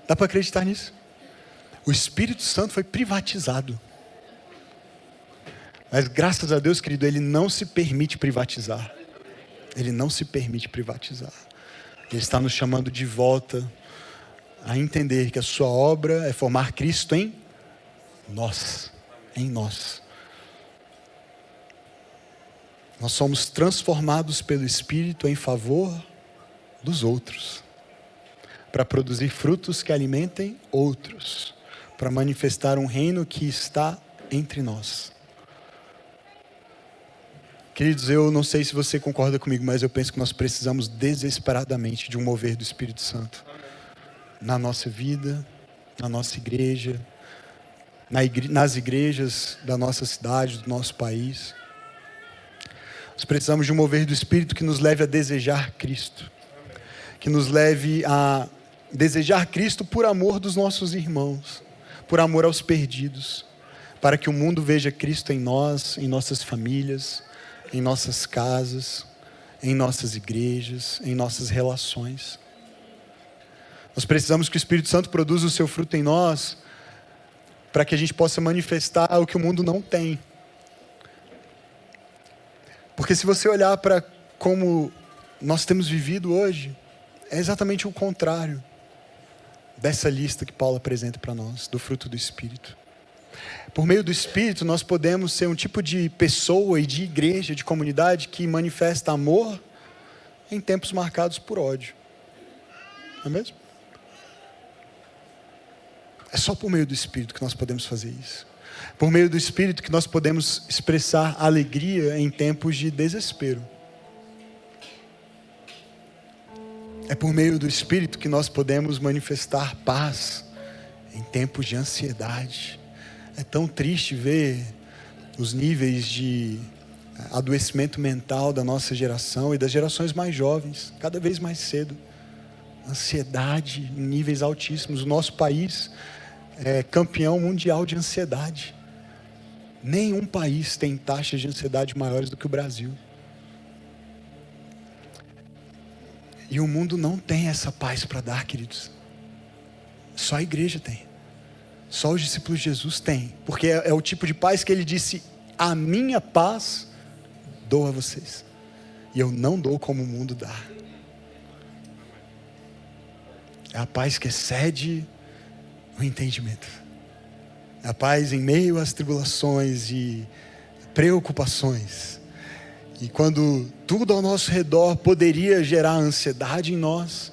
Dá para acreditar nisso? O Espírito Santo foi privatizado. Mas graças a Deus, querido, Ele não se permite privatizar. Ele não se permite privatizar. Ele está nos chamando de volta a entender que a sua obra é formar Cristo em nós. Em nós. Nós somos transformados pelo Espírito em favor dos outros, para produzir frutos que alimentem outros, para manifestar um reino que está entre nós. Queridos, eu não sei se você concorda comigo, mas eu penso que nós precisamos desesperadamente de um mover do Espírito Santo na nossa vida, na nossa igreja, nas igrejas da nossa cidade, do nosso país. Nós precisamos de um mover do Espírito que nos leve a desejar Cristo, que nos leve a desejar Cristo por amor dos nossos irmãos, por amor aos perdidos, para que o mundo veja Cristo em nós, em nossas famílias, em nossas casas, em nossas igrejas, em nossas relações. Nós precisamos que o Espírito Santo produza o seu fruto em nós, para que a gente possa manifestar o que o mundo não tem. Porque se você olhar para como nós temos vivido hoje, é exatamente o contrário dessa lista que Paulo apresenta para nós, do fruto do Espírito. Por meio do Espírito, nós podemos ser um tipo de pessoa e de igreja, de comunidade que manifesta amor em tempos marcados por ódio. Não é mesmo? É só por meio do Espírito que nós podemos fazer isso. Por meio do Espírito que nós podemos expressar alegria em tempos de desespero. É por meio do Espírito que nós podemos manifestar paz em tempos de ansiedade. É tão triste ver os níveis de adoecimento mental da nossa geração e das gerações mais jovens, cada vez mais cedo. Ansiedade em níveis altíssimos. O nosso país é campeão mundial de ansiedade. Nenhum país tem taxas de ansiedade maiores do que o Brasil. E o mundo não tem essa paz para dar, queridos. Só a igreja tem. Só os discípulos de Jesus têm. Porque é o tipo de paz que ele disse: a minha paz dou a vocês. E eu não dou como o mundo dá. É a paz que excede o entendimento. É a paz em meio às tribulações e preocupações. E quando tudo ao nosso redor poderia gerar ansiedade em nós,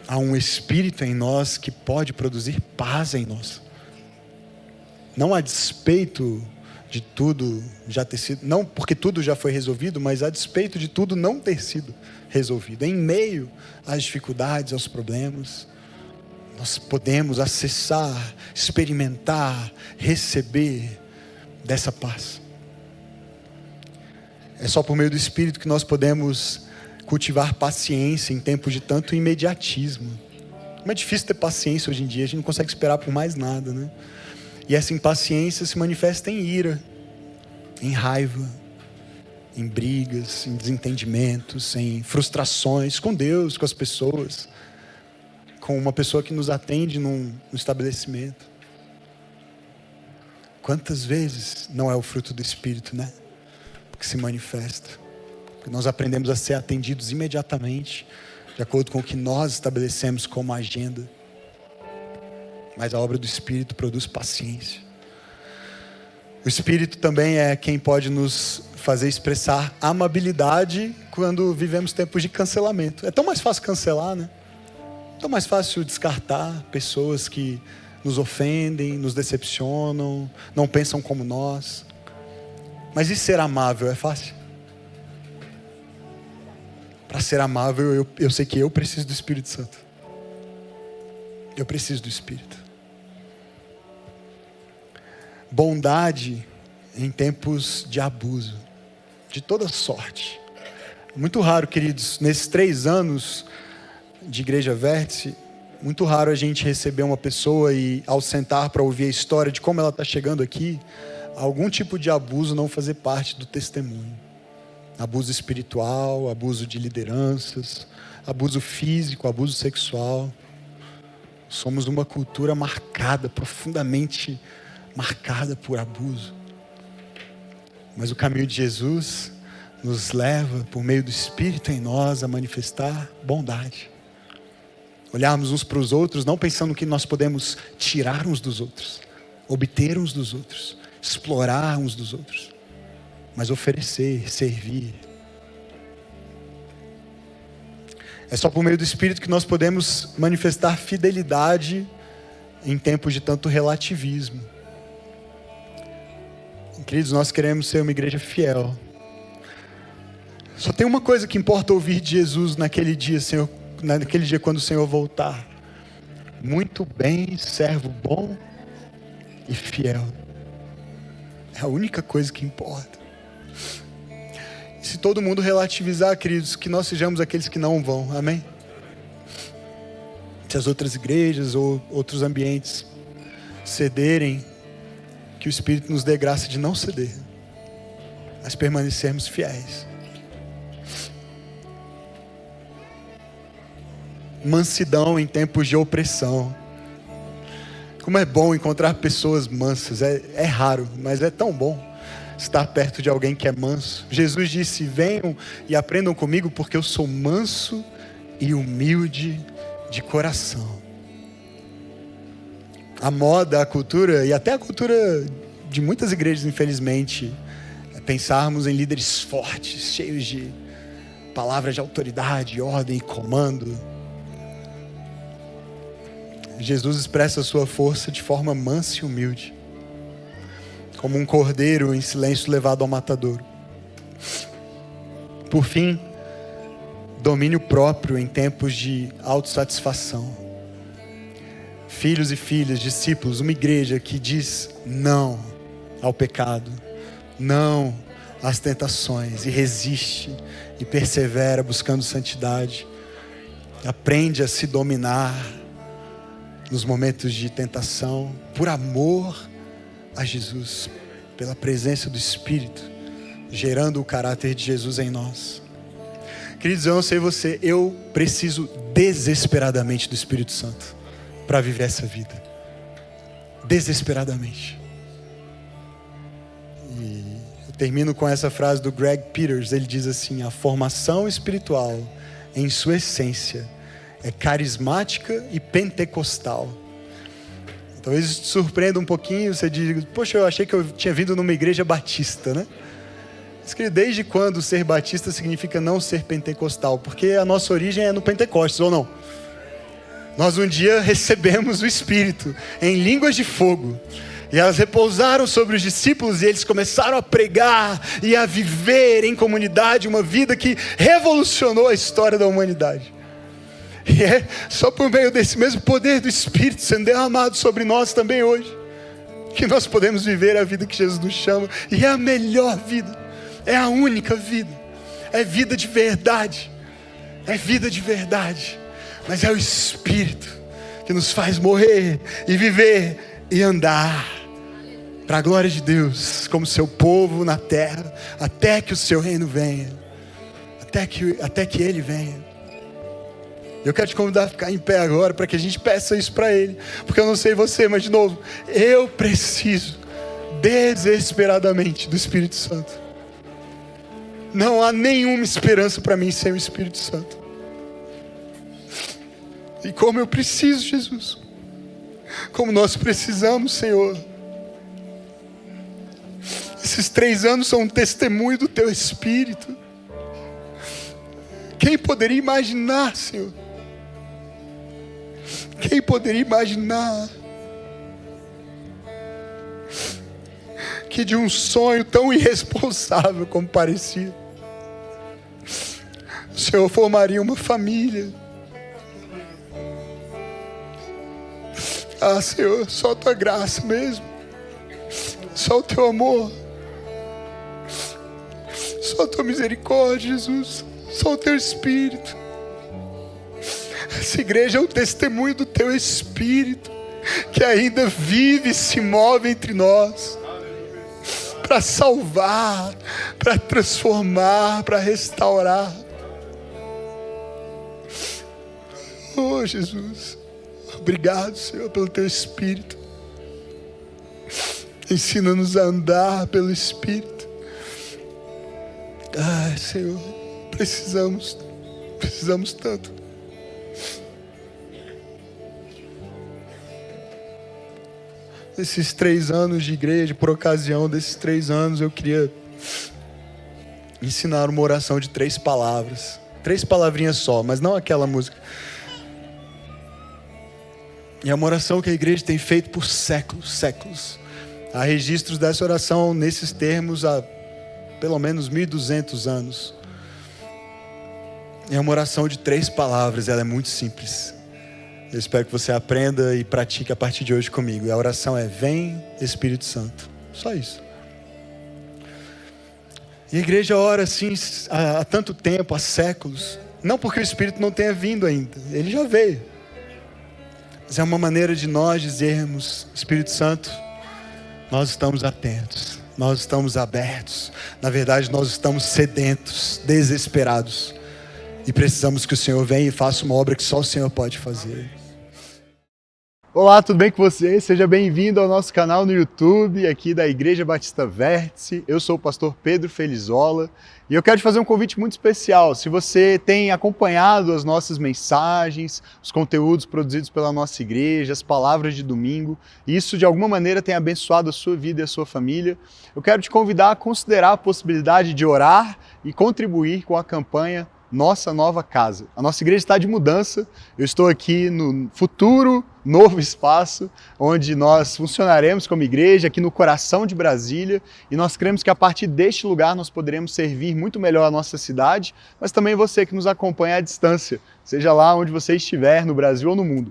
há um Espírito em nós que pode produzir paz em nós. Não a despeito de tudo já ter sido, não porque tudo já foi resolvido, mas a despeito de tudo não ter sido resolvido. Em meio às dificuldades, aos problemas, nós podemos acessar, experimentar, receber dessa paz. É só por meio do Espírito que nós podemos cultivar paciência em tempos de tanto imediatismo. Como é difícil ter paciência hoje em dia, a gente não consegue esperar por mais nada, né? E essa impaciência se manifesta em ira, em raiva, em brigas, em desentendimentos, em frustrações com Deus, com as pessoas, com uma pessoa que nos atende num estabelecimento. Quantas vezes não é o fruto do Espírito, né? Que se manifesta. Porque nós aprendemos a ser atendidos imediatamente, de acordo com o que nós estabelecemos como agenda. Mas a obra do Espírito produz paciência. O Espírito também é quem pode nos fazer expressar amabilidade quando vivemos tempos de cancelamento. É tão mais fácil cancelar, né? É tão mais fácil descartar pessoas que nos ofendem, nos decepcionam, não pensam como nós. Mas e ser amável é fácil? Para ser amável, eu sei que eu preciso do Espírito Santo. Eu preciso do Espírito. Bondade em tempos de abuso, de toda sorte. Muito raro, queridos, nesses 3 anos de Igreja Vértice, muito raro a gente receber uma pessoa e, ao sentar para ouvir a história de como ela está chegando aqui, algum tipo de abuso não fazer parte do testemunho. Abuso espiritual, abuso de lideranças, abuso físico, abuso sexual. Somos uma cultura marcada, profundamente marcada por abuso. Mas o caminho de Jesus nos leva, por meio do Espírito em nós, a manifestar bondade. Olharmos uns para os outros, não pensando que nós podemos tirar uns dos outros, obter uns dos outros, explorar uns dos outros, mas oferecer, servir. É só por meio do Espírito que nós podemos manifestar fidelidade em tempos de tanto relativismo. Queridos, nós queremos ser uma igreja fiel. Só tem uma coisa que importa ouvir de Jesus naquele dia, Senhor, naquele dia quando o Senhor voltar. Muito bem, servo bom e fiel. É a única coisa que importa. E se todo mundo relativizar, queridos, que nós sejamos aqueles que não vão, amém? Se as outras igrejas ou outros ambientes cederem, que o Espírito nos dê graça de não ceder, mas permanecermos fiéis. Mansidão em tempos de opressão. Como é bom encontrar pessoas mansas. É raro, mas é tão bom estar perto de alguém que é manso. Jesus disse: venham e aprendam comigo, porque eu sou manso e humilde de coração. A moda, a cultura, e até a cultura de muitas igrejas, infelizmente, é pensarmos em líderes fortes, cheios de palavras de autoridade, ordem e comando. Jesus expressa a sua força de forma mansa e humilde, como um cordeiro em silêncio levado ao matadouro. Por fim, domínio próprio em tempos de autossatisfação. Filhos e filhas, discípulos, uma igreja que diz não ao pecado, não às tentações, e resiste e persevera buscando santidade. Aprende a se dominar nos momentos de tentação, por amor a Jesus, pela presença do Espírito, gerando o caráter de Jesus em nós. Queridos, eu não sei você, eu preciso desesperadamente do Espírito Santo para viver essa vida. Desesperadamente. E eu termino com essa frase do Greg Peters. Ele diz assim: a formação espiritual, em sua essência, é carismática e pentecostal. Talvez isso te surpreenda um pouquinho. Você diz: poxa, eu achei que eu tinha vindo numa igreja batista, né? Mas, desde quando ser batista significa não ser pentecostal? Porque a nossa origem é no Pentecostes, ou não? Nós um dia recebemos o Espírito em línguas de fogo, e elas repousaram sobre os discípulos, e eles começaram a pregar e a viver em comunidade uma vida que revolucionou a história da humanidade. E é só por meio desse mesmo poder do Espírito sendo derramado sobre nós também hoje, que nós podemos viver a vida que Jesus nos chama. E é a melhor vida, é a única vida, é vida de verdade, é vida de verdade. Mas é o Espírito que nos faz morrer e viver e andar para a glória de Deus, como seu povo na terra, até que o seu reino venha, até que Ele venha. Eu quero te convidar a ficar em pé agora, para que a gente peça isso para Ele, porque eu não sei você, mas de novo, eu preciso desesperadamente do Espírito Santo. Não há nenhuma esperança para mim sem o Espírito Santo. E como eu preciso, Jesus, como nós precisamos, Senhor. Esses 3 anos são um testemunho do Teu Espírito. Quem poderia imaginar, Senhor? Quem poderia imaginar que de um sonho tão irresponsável como parecia, o Senhor formaria uma família? Ah, Senhor, só a Tua graça mesmo, só o Teu amor, só a Tua misericórdia, Jesus. Só o Teu Espírito. Essa igreja é um testemunho do Teu Espírito, que ainda vive e se move entre nós, para salvar, para transformar, para restaurar. Oh, Jesus, obrigado, Senhor, pelo Teu Espírito. Ensina-nos a andar pelo Espírito. Ai, Senhor, precisamos tanto. Esses 3 anos de igreja, por ocasião desses 3 anos, eu queria ensinar uma oração de 3 palavras. 3 palavrinhas só, mas não aquela música. E é uma oração que a igreja tem feito por séculos. Há registros dessa oração nesses termos há pelo menos 1.200 anos. É uma oração de 3 palavras, ela é muito simples. Eu espero que você aprenda e pratique a partir de hoje comigo. E a oração é: vem Espírito Santo. Só isso. E a igreja ora assim há tanto tempo, há séculos. Não porque o Espírito não tenha vindo ainda, ele já veio. Mas é uma maneira de nós dizermos: Espírito Santo, nós estamos atentos, nós estamos abertos. Na verdade, nós estamos sedentos, desesperados. E precisamos que o Senhor venha e faça uma obra que só o Senhor pode fazer. Olá, tudo bem com você? Seja bem-vindo ao nosso canal no YouTube, aqui da Igreja Batista Vértice. Eu sou o pastor Pedro Felizola e eu quero te fazer um convite muito especial. Se você tem acompanhado as nossas mensagens, os conteúdos produzidos pela nossa igreja, as palavras de domingo, e isso de alguma maneira tem abençoado a sua vida e a sua família, eu quero te convidar a considerar a possibilidade de orar e contribuir com a campanha Nossa Nova Casa. A nossa igreja está de mudança. Eu estou aqui no futuro novo espaço, onde nós funcionaremos como igreja, aqui no coração de Brasília, e nós cremos que a partir deste lugar nós poderemos servir muito melhor a nossa cidade, mas também você que nos acompanha à distância, seja lá onde você estiver, no Brasil ou no mundo.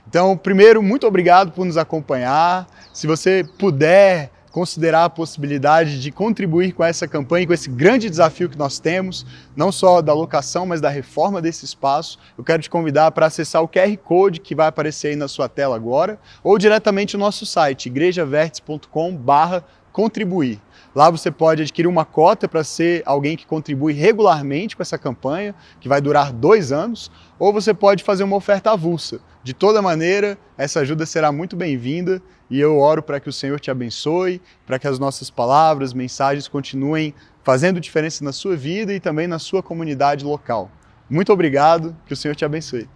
Então, primeiro, muito obrigado por nos acompanhar. Se você puder considerar a possibilidade de contribuir com essa campanha, com esse grande desafio que nós temos, não só da locação, mas da reforma desse espaço, eu quero te convidar para acessar o QR Code que vai aparecer aí na sua tela agora, ou diretamente o nosso site, igrejavertice.com/contribuir. Lá você pode adquirir uma cota para ser alguém que contribui regularmente com essa campanha, que vai durar 2 anos, ou você pode fazer uma oferta avulsa. De toda maneira, essa ajuda será muito bem-vinda e eu oro para que o Senhor te abençoe, para que as nossas palavras, mensagens continuem fazendo diferença na sua vida e também na sua comunidade local. Muito obrigado, que o Senhor te abençoe.